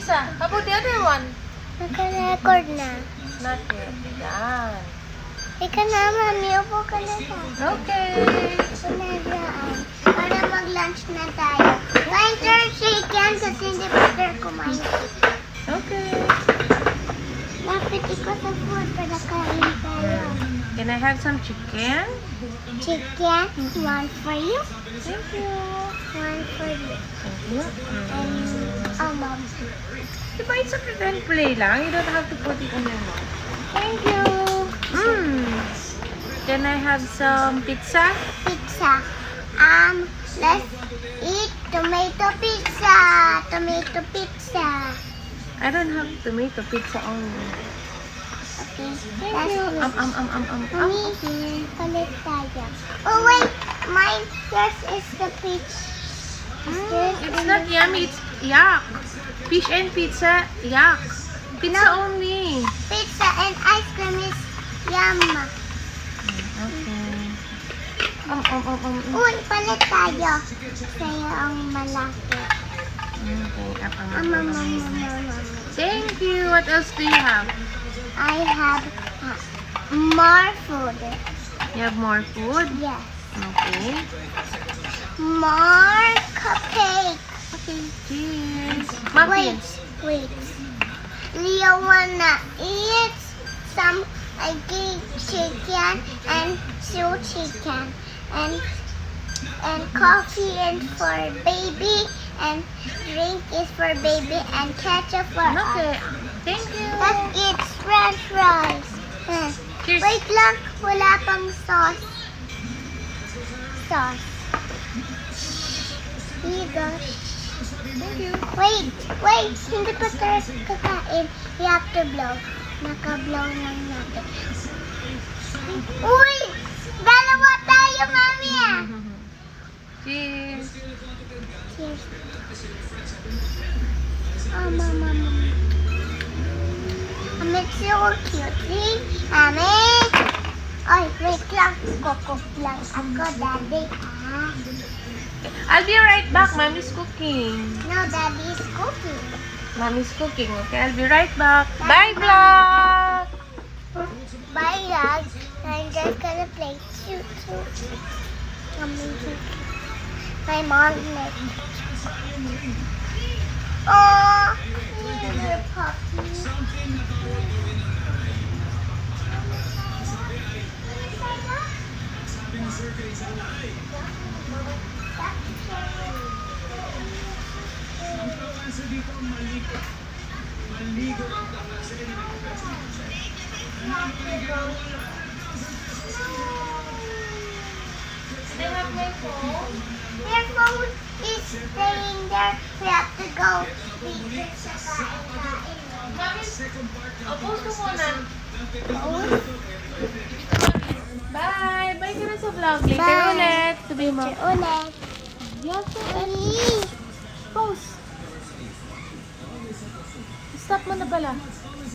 pizza. How about the other one? Naka-record na. Not yet. Yan. Ika na, mami. Upo ka na tayo. Okay. Upo na dyan. Para mag-lunch na tayo. Kain tayo chicken kasi hindi pa tayo kumain. Okay. Lapit ko sa food para kain tayo. Can I have some chicken? Chicken, one for you. Thank you. One for you. Thank you. And, mom. Diba it's a pretend play lang? You don't have to put it in your mouth. Thank you. Can I have some pizza? Pizza. Let's eat tomato pizza. Tomato pizza. I don't have tomato pizza only. Okay. Thank you. Mommy, palit tayo. Oh wait, mine. Yours is the peach. It's not yummy. It's yuck. Fish and pizza, yuck. Pizza only. Pizza and ice cream is yum. Okay. Uy, palit tayo. Sa'yo ang malaki. Okay. Mama. Thank you. What else do you have? I have more food. You have more food? Yes. Okay. More cupcake. Okay. Cheers. Muffins. Wait. Leo wanna eat some chicken and stew chicken and coffee is for baby and drink is for baby and ketchup for Okay. us. Thank you. Let's eat french fries. Cheers. Wait lang, wala pang sauce. Here you go. Thank you. Wait, hindi pa tayo kakain. We have to blow. Naka-blow lang natin. Uy! Dalawa tayo, mami ah! Cheers. Cheers. Oh, mama. It's so cute. See? Mami! Ay, wait lang. Cook lang ako, daddy. I'll be right back. Mommy's cooking. No, daddy's cooking. Mommy's cooking. Okay, I'll be right back. Bye, vlog. Bye, guys. I'm just gonna play shoot. My mom made. Oh, here's your puppy. They have my phone. Their phone is staying there. We have to go. Mami, post mo muna. Bye. Bye ka na sa vlog. Later Bye. ulit. Sabi mo. Ulit. Yes, Post. Stop mo na pala.